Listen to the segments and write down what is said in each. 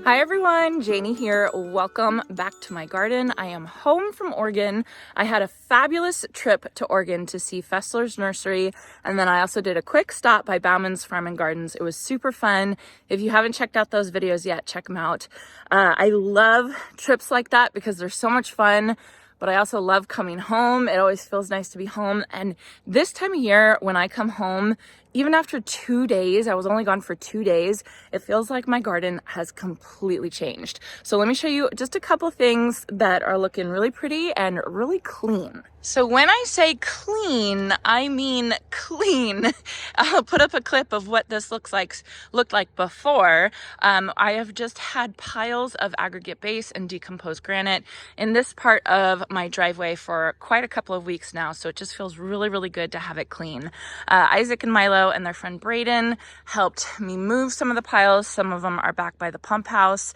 Hi everyone, Janie here. Welcome back to my garden. I am home from Oregon. I had a fabulous trip to Oregon to see Fessler's Nursery, and then I also did a quick stop by Bauman's Farm and Gardens. It was super fun. If you haven't checked out those videos yet, check them out. I love trips like that because they're so much fun, but I also love coming home. It always feels nice to be home. And this time of year, when I come home, even after 2 days, I was only gone for 2 days, it feels like my garden has completely changed. So let me show you just a couple things that are looking really pretty and really clean. So when I say clean, I mean clean. I'll put up a clip of what this looked like before. I have just had piles of aggregate base and decomposed granite in this part of my driveway for quite a couple of weeks now, so it just feels really, really good to have it clean. Isaac and Milo and their friend Braden helped me move some of the piles. Some of them are back by the pump house,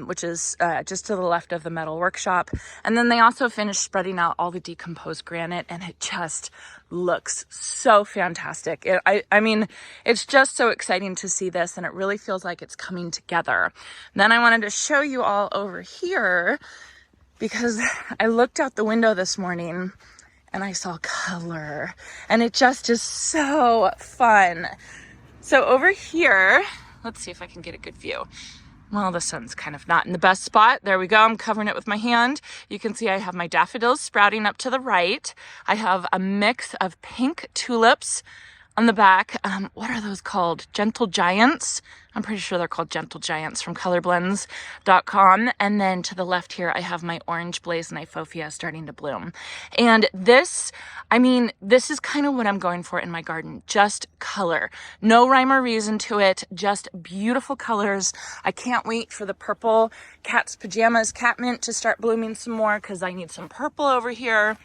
which is just to the left of the metal workshop. And then they also finished spreading out all the decomposed granite, and it just looks so fantastic. I mean, it's just so exciting to see this, and it really feels like it's coming together. Then I wanted to show you all over here because I looked out the window this morning and I saw color, and it just is so fun. So over here, let's see if I can get a good view. Well, the sun's kind of not in the best spot. There we go. I'm covering it with my hand. You can see I have my daffodils sprouting up to the right. I have a mix of pink tulips on the back. What are those called? Gentle Giants. I'm pretty sure they're called Gentle Giants from colorblends.com. And then to the left here, I have my orange blazonifofia starting to bloom. And this is kind of what I'm going for in my garden. Just color. No rhyme or reason to it. Just beautiful colors. I can't wait for the purple cat's pajamas, catmint, to start blooming some more because I need some purple over here.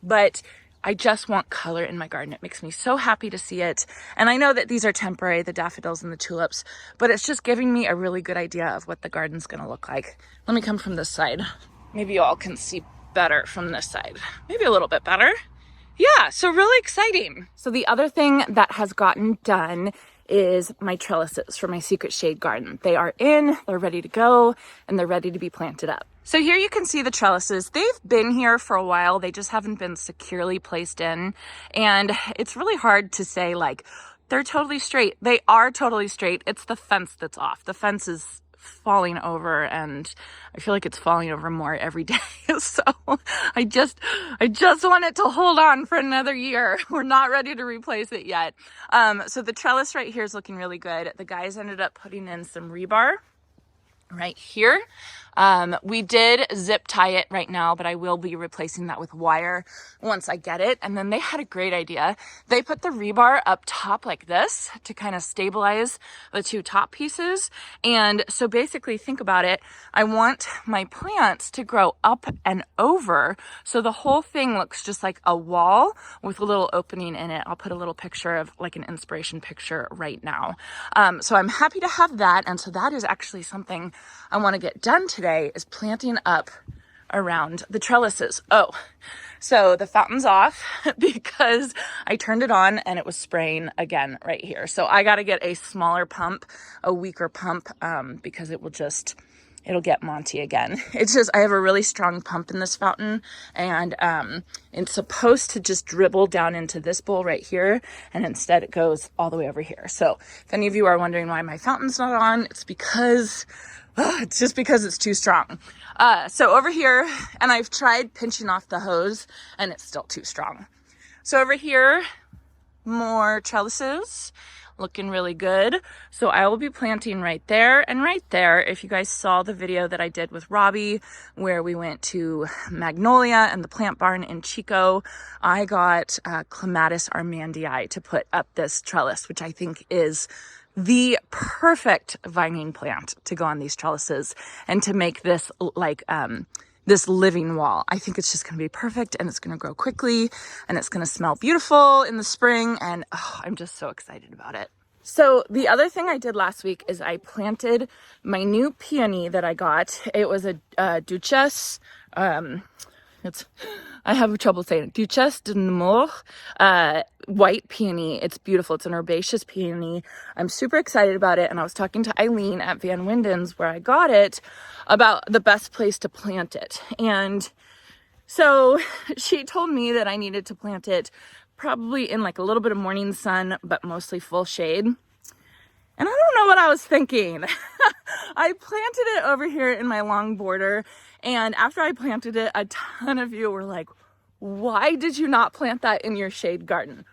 But I just want color in my garden. It makes me so happy to see it. And I know that these are temporary, the daffodils and the tulips, but it's just giving me a really good idea of what the garden's gonna look like. Let me come from this side. Maybe you all can see better from this side. Maybe a little bit better. Yeah, so really exciting. So the other thing that has gotten done is my trellises for my secret shade garden. They are in, they're ready to go, and they're ready to be planted up. So here you can see the trellises. They've been here for a while. They just haven't been securely placed in. And it's really hard to say like, they're totally straight. They are totally straight. It's the fence that's off. The fence is falling over, and I feel like it's falling over more every day. So I just want it to hold on for another year. We're not ready to replace it yet. So the trellis right here is looking really good. The guys ended up putting in some rebar right here. We did zip tie it right now, but I will be replacing that with wire once I get it. And then they had a great idea. They put the rebar up top like this to kind of stabilize the two top pieces. And so basically think about it. I want my plants to grow up and over. So the whole thing looks just like a wall with a little opening in it. I'll put a little picture of like an inspiration picture right now. So I'm happy to have that. And so that is actually something I want to get done today, is planting up around the trellises. Oh, so the fountain's off because I turned it on and it was spraying again right here. So I got to get a smaller pump, a weaker pump, because it'll get Monty again. It's just, I have a really strong pump in this fountain, and it's supposed to just dribble down into this bowl right here, and instead it goes all the way over here. So if any of you are wondering why my fountain's not on, it's just because it's too strong. So over here, and I've tried pinching off the hose and it's still too strong. So over here, more trellises, looking really good. So I will be planting right there and right there. If you guys saw the video that I did with Robbie, where we went to Magnolia and the plant barn in Chico, I got Clematis armandii to put up this trellis, which I think is the perfect vining plant to go on these trellises and to make this like this living wall. I think it's just going to be perfect, and it's going to grow quickly, and it's going to smell beautiful in the spring, and I'm just so excited about it. So the other thing I did last week is I planted my new peony that I got. It was a Duchess I have trouble saying it. Duchesse de Nemours, white peony. It's beautiful. It's an herbaceous peony. I'm super excited about it. And I was talking to Eileen at Van Winden's, where I got it, about the best place to plant it. And so she told me that I needed to plant it probably in like a little bit of morning sun, but mostly full shade. And I don't know what I was thinking. I planted it over here in my long border. And after I planted it, a ton of you were like, why did you not plant that in your shade garden?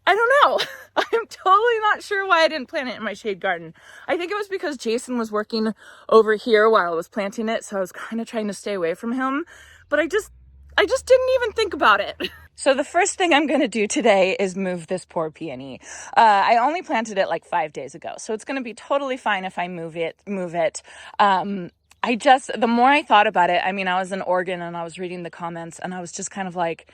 I don't know. I'm totally not sure why I didn't plant it in my shade garden. I think it was because Jason was working over here while I was planting it. So I was kind of trying to stay away from him. But I just didn't even think about it. So the first thing I'm going to do today is move this poor peony. I only planted it like 5 days ago, so it's going to be totally fine if I move it. The more I thought about it, I mean, I was in Oregon and I was reading the comments and I was just kind of like,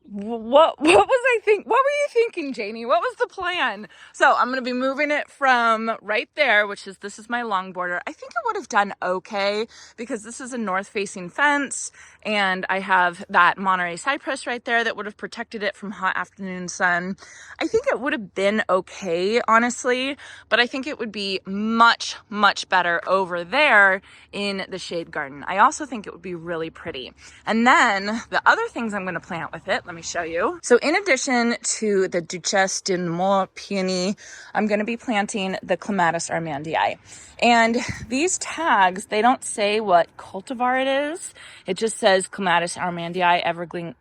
what was I think? What were you thinking, Janey? What was the plan? So I'm going to be moving it from right there, this is my long border. I think it would have done okay because this is a north facing fence and I have that Monterey cypress right there that would have protected it from hot afternoon sun. I think it would have been okay, honestly, but I think it would be much, much better over there in the shade garden. I also think it would be really pretty. And then the other things I'm going to plant with it, let me show you. So in addition to the Duchesse de Nemours peony, I'm going to be planting the Clematis armandii. And these tags, they don't say what cultivar it is. It just says Clematis armandii,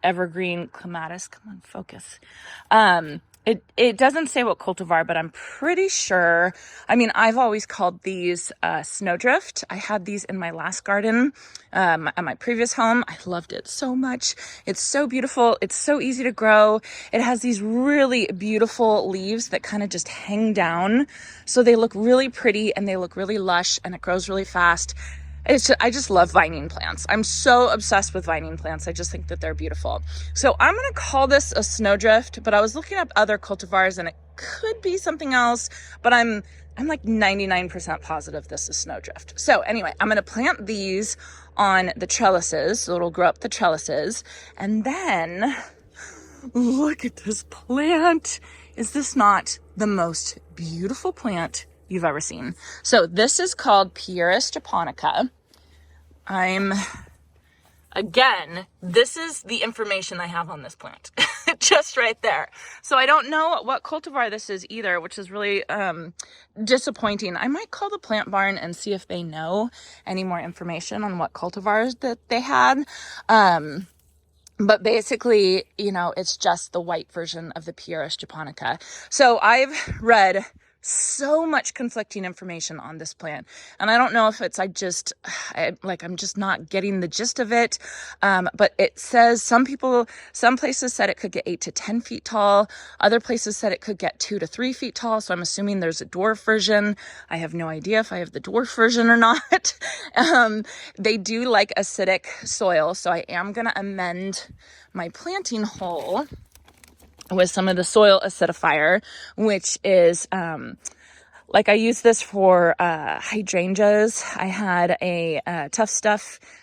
evergreen clematis. Come on, focus. It doesn't say what cultivar, but I'm pretty sure. I mean, I've always called these snowdrift. I had these in my last garden at my previous home. I loved it so much. It's so beautiful. It's so easy to grow. It has these really beautiful leaves that kind of just hang down. So they look really pretty and they look really lush and it grows really fast. I just love vining plants. I'm so obsessed with vining plants. I just think that they're beautiful. So I'm going to call this a snowdrift, but I was looking up other cultivars and it could be something else, but I'm like 99% positive this is snowdrift. So anyway, I'm going to plant these on the trellises. So it'll grow up the trellises. And then look at this plant. Is this not the most beautiful plant you've ever seen? So this is called Pieris japonica. This is the information I have on this plant. Just right there. So I don't know what cultivar this is either, which is really disappointing. I might call the plant barn and see if they know any more information on what cultivars that they had. But basically, it's just the white version of the Pieris japonica. So I've read so much conflicting information on this plant. And I don't know if it's, I'm just not getting the gist of it. But it says some places said it could get 8 to 10 feet tall. Other places said it could get 2 to 3 feet tall. So I'm assuming there's a dwarf version. I have no idea if I have the dwarf version or not. They do like acidic soil. So I am going to amend my planting hole with some of the soil acidifier, which is, I use this for hydrangeas. I had a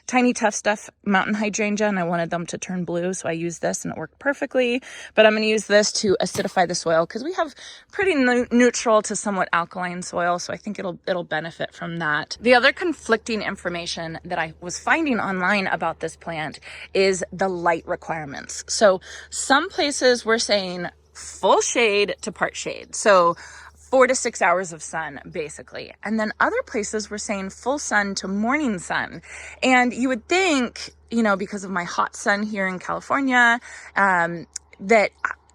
tiny tough stuff mountain hydrangea, and I wanted them to turn blue, so I used this, and it worked perfectly. But I'm going to use this to acidify the soil because we have pretty neutral to somewhat alkaline soil, so I think it'll benefit from that. The other conflicting information that I was finding online about this plant is the light requirements. So some places were saying full shade to part shade. So 4 to 6 hours of sun, basically. And then other places were saying full sun to morning sun. And you would think, because of my hot sun here in California, that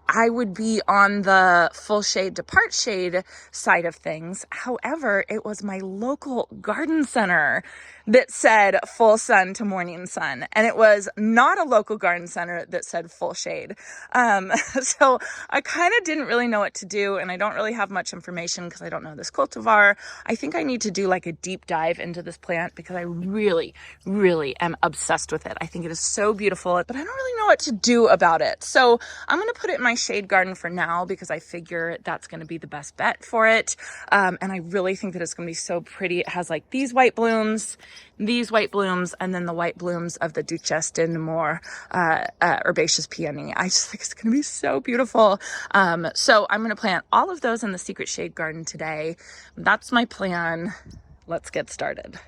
I would be on the full shade to part shade side of things. However, it was my local garden center that said full sun to morning sun. And it was not a local garden center that said full shade. So I kind of didn't really know what to do. And I don't really have much information because I don't know this cultivar. I think I need to do like a deep dive into this plant because I really, really am obsessed with it. I think it is so beautiful, but I don't really know what to do about it. So I'm going to put it in my shade garden for now because I figure that's going to be the best bet for it. And I really think that it's going to be so pretty. It has like these white blooms, and then the white blooms of the Duchesse de Nemours herbaceous peony. I just think it's going to be so beautiful. So I'm going to plant all of those in the secret shade garden today. That's my plan. Let's get started.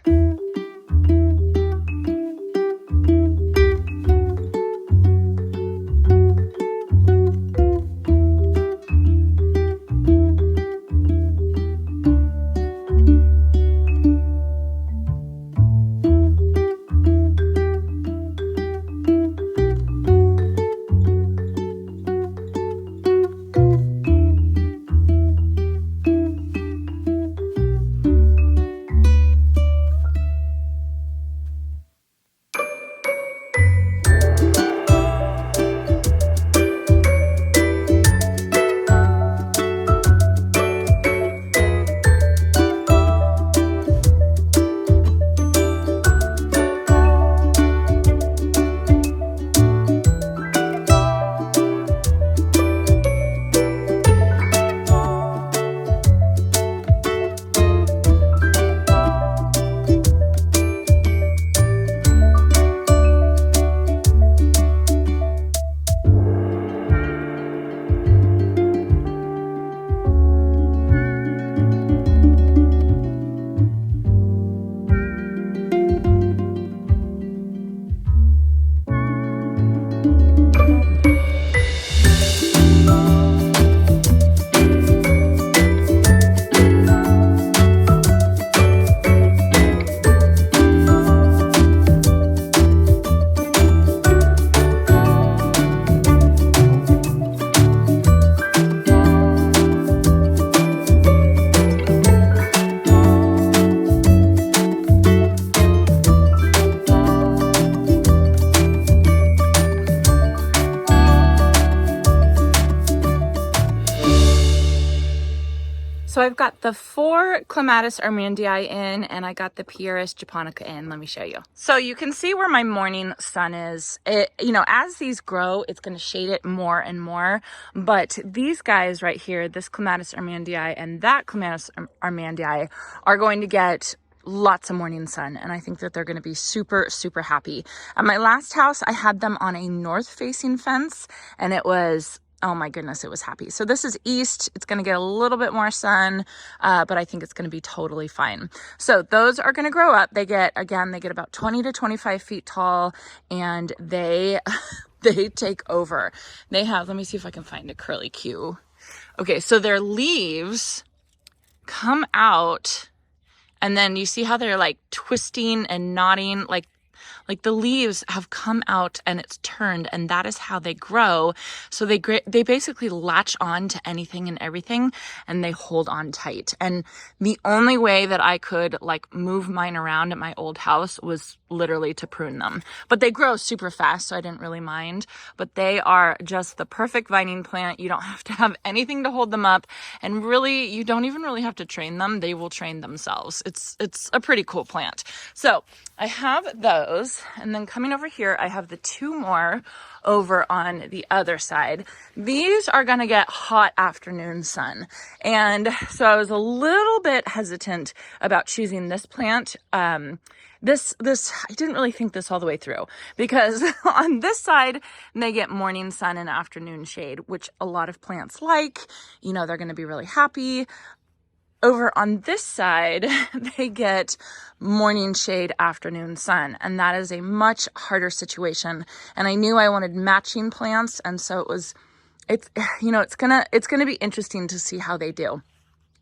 So I've got the 4 Clematis armandii in, and I got the Pieris japonica in. Let me show you. So you can see where my morning sun is. As these grow, it's going to shade it more and more. But these guys right here, this Clematis armandii and that Clematis armandii, are going to get lots of morning sun, and I think that they're going to be super, super happy. At my last house, I had them on a north-facing fence, and it was, oh my goodness, it was happy. So this is east. It's going to get a little bit more sun, but I think it's going to be totally fine. So those are going to grow up. They get about 20 to 25 feet tall, and they take over. They have, let me see if I can find a curly Q. Okay, so their leaves come out, and then you see how they're like twisting and knotting, like the leaves have come out and it's turned, and that is how they grow. So they basically latch on to anything and everything, and they hold on tight. And the only way that I could like move mine around at my old house was literally to prune them. But they grow super fast, so I didn't really mind. But they are just the perfect vining plant. You don't have to have anything to hold them up, and really, you don't even really have to train them. They will train themselves. It's a pretty cool plant. So I have those, and then coming over here, I have the 2 more over on the other side. These are going to get hot afternoon sun. And so I was a little bit hesitant about choosing this plant. This I didn't really think this all the way through, because on this side, they get morning sun and afternoon shade, which a lot of plants like. They're going to be really happy. Over on this side, they get morning shade, afternoon sun, and that is a much harder situation. And I knew I wanted matching plants, and so it's gonna be interesting to see how they do.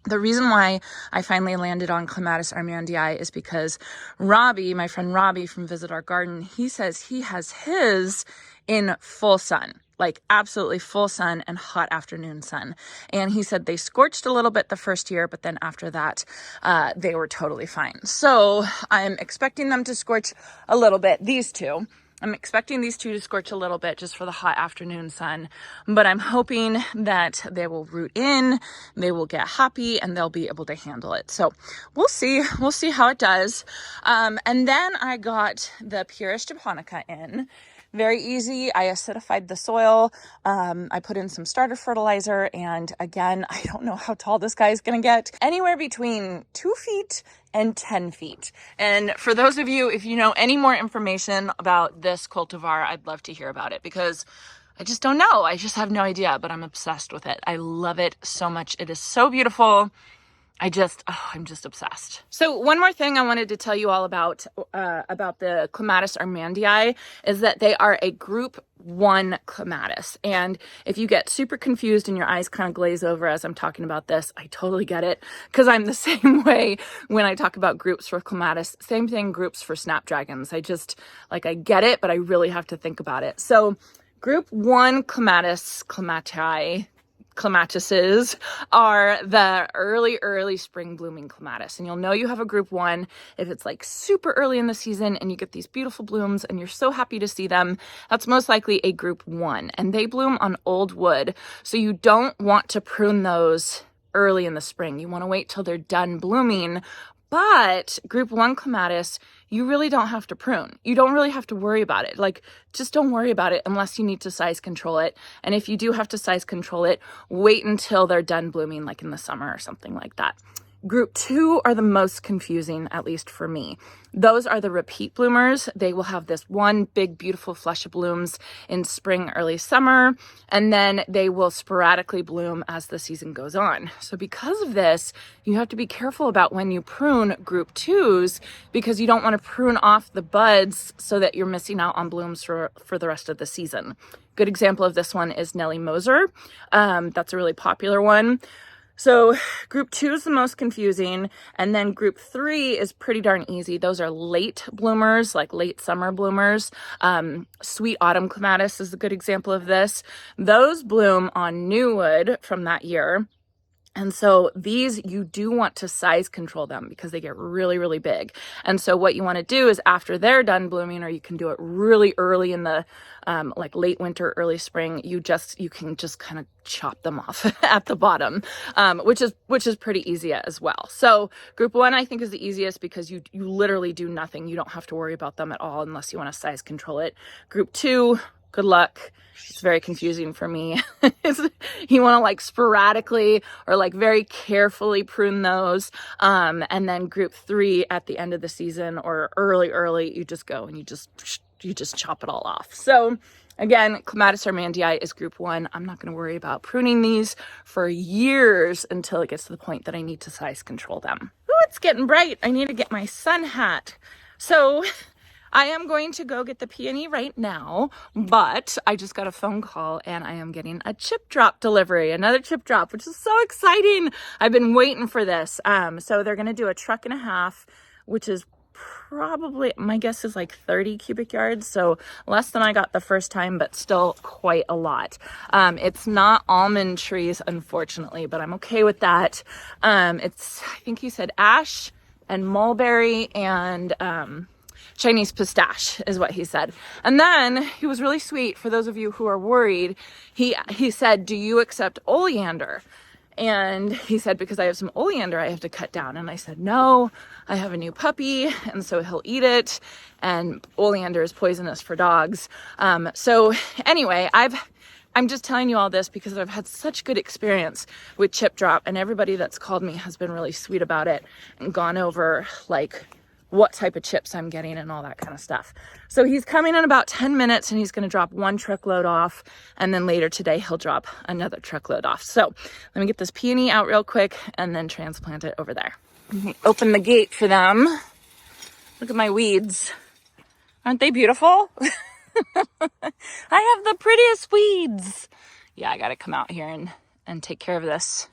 The reason why I finally landed on Clematis armandii is because Robbie, my friend Robbie from Visit Our Garden, he says he has his in full sun, like absolutely full sun and hot afternoon sun. And he said they scorched a little bit the first year, but then after that, they were totally fine. So I'm expecting them to scorch a little bit, these 2. I'm expecting these 2 to scorch a little bit just for the hot afternoon sun, but I'm hoping that they will root in, they will get happy, and they'll be able to handle it. So we'll see how it does. And then I got the Pieris japonica in. very easy. I acidified the soil. I put in some starter fertilizer, and again, I don't know how tall this guy is going to get. Anywhere between 2 feet and 10 feet. And for those of you, if you know any more information about this cultivar, I'd love to hear about it, because I just don't know. I just have no idea, but I'm obsessed with it. I love it so much. It is so beautiful. I'm just obsessed. So one more thing I wanted to tell you all about the Clematis armandii is that they are a group 1 clematis. And if you get super confused and your eyes kind of glaze over as I'm talking about this, I totally get it, because I'm the same way when I talk about groups for clematis. Same thing, groups for snapdragons. I get it, but I really have to think about it. So group 1 clematises are the early spring blooming clematis. And you'll know you have a group 1 if it's like super early in the season and you get these beautiful blooms and you're so happy to see them. That's most likely a group 1, and they bloom on old wood. So you don't want to prune those early in the spring. You want to wait till they're done blooming. But group 1 clematis, you really don't have to prune. You don't really have to worry about it. Just don't worry about it unless you need to size control it. And if you do have to size control it, wait until they're done blooming, like in the summer or something like that. Group 2 are the most confusing, at least for me. Those are the repeat bloomers. They will have this one big, beautiful flush of blooms in spring, early summer, and then they will sporadically bloom as the season goes on. So because of this, you have to be careful about when you prune group 2s, because you don't want to prune off the buds so that you're missing out on blooms for the rest of the season. Good example of this one is Nellie Moser. That's a really popular one. So group 2 is the most confusing, and then group 3 is pretty darn easy. Those are late bloomers, like late summer bloomers. Sweet autumn clematis is a good example of this. Those bloom on new wood from that year. And so these, you do want to size control them because they get really, really big. And so what you want to do is after they're done blooming, or you can do it really early in the like late winter, early spring, you can just kind of chop them off at the bottom, which is pretty easy as well. So group 1, I think, is the easiest because you literally do nothing. You don't have to worry about them at all unless you want to size control it. Group 2, good luck. It's very confusing for me. You want to like sporadically or like very carefully prune those. And then group 3 at the end of the season or early, you just go and you just chop it all off. So again, Clematis armandii is group 1. I'm not going to worry about pruning these for years until it gets to the point that I need to size control them. Ooh, it's getting bright. I need to get my sun hat. So I am going to go get the peony right now, but I just got a phone call and I am getting a chip drop delivery, another chip drop, which is so exciting. I've been waiting for this. So they're going to do a 1.5 trucks, which is probably, my guess is like 30 cubic yards. So less than I got the first time, but still quite a lot. It's not almond trees, unfortunately, but I'm okay with that. It's, I think he said ash and mulberry and, Chinese pistache is what he said. And then he was really sweet. For those of you who are worried, he said, do you accept oleander? And he said, because I have some oleander I have to cut down. And I said, no, I have a new puppy, and so he'll eat it. And oleander is poisonous for dogs. So anyway, I'm just telling you all this because I've had such good experience with chip drop, and everybody that's called me has been really sweet about it and gone over like what type of chips I'm getting and all that kind of stuff. So he's coming in about 10 minutes and he's going to drop 1 truckload off. And then later today, he'll drop another truckload off. So let me get this peony out real quick and then transplant it over there. Open the gate for them. Look at my weeds. Aren't they beautiful? I have the prettiest weeds. Yeah, I got to come out here and take care of this.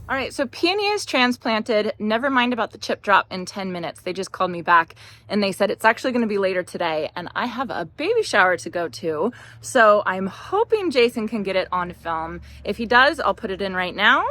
All right, so Peony is transplanted. Never mind about the chip drop in 10 minutes. They just called me back and they said it's actually going to be later today, and I have a baby shower to go to. So I'm hoping Jason can get it on film. If he does, I'll put it in right now.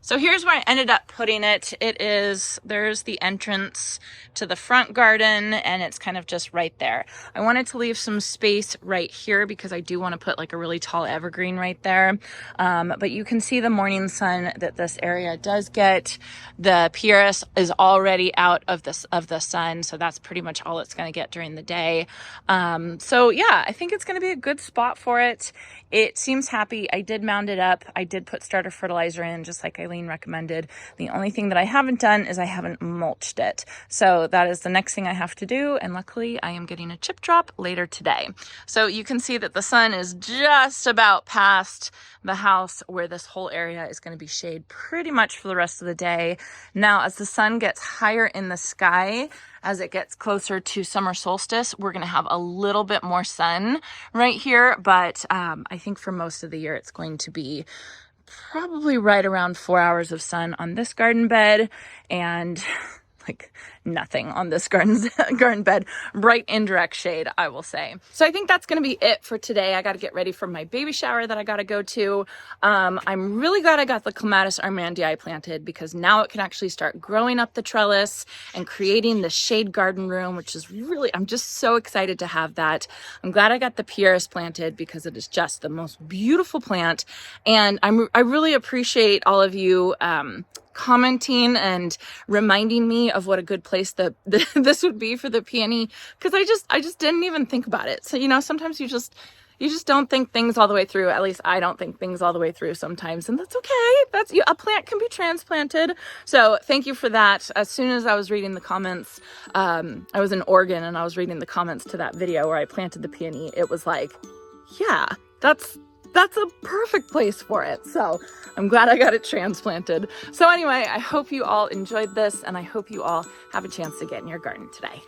So here's where I ended up putting it. There's the entrance to the front garden, and it's kind of just right there. I wanted to leave some space right here because I do want to put like a really tall evergreen right there. But you can see the morning sun that this area does get. The Pieris is already out of the sun, so that's pretty much all it's going to get during the day. So yeah, I think it's going to be a good spot for it. It seems happy. I did mound it up. I did put starter fertilizer in, just like Eileen recommended. The only thing that I haven't done is I haven't mulched it. So that is the next thing I have to do. And luckily I am getting a chip drop later today. So you can see that the sun is just about past the house where this whole area is going to be shade pretty much for the rest of the day. Now, as the sun gets higher in the sky, as it gets closer to summer solstice, we're going to have a little bit more sun right here. But I think for most of the year, it's going to be probably right around 4 hours of sun on this garden bed and like nothing on this garden bed, bright indirect shade, I will say. So I think that's going to be it for today. I got to get ready for my baby shower that I got to go to. I'm really glad I got the Clematis armandii planted because now it can actually start growing up the trellis and creating the shade garden room, which is really, I'm just so excited to have that. I'm glad I got the Pieris planted because it is just the most beautiful plant. And I really appreciate all of you commenting and reminding me of what a good place this would be for the peony, because I just didn't even think about it. So, you know, sometimes you just don't think things all the way through. At least I don't think things all the way through sometimes, and that's okay. A plant can be transplanted. So thank you for that. As soon as I was reading the comments, I was in Oregon and I was reading the comments to that video where I planted the peony. It was like, yeah, that's a perfect place for it. So I'm glad I got it transplanted. So anyway, I hope you all enjoyed this, and I hope you all have a chance to get in your garden today.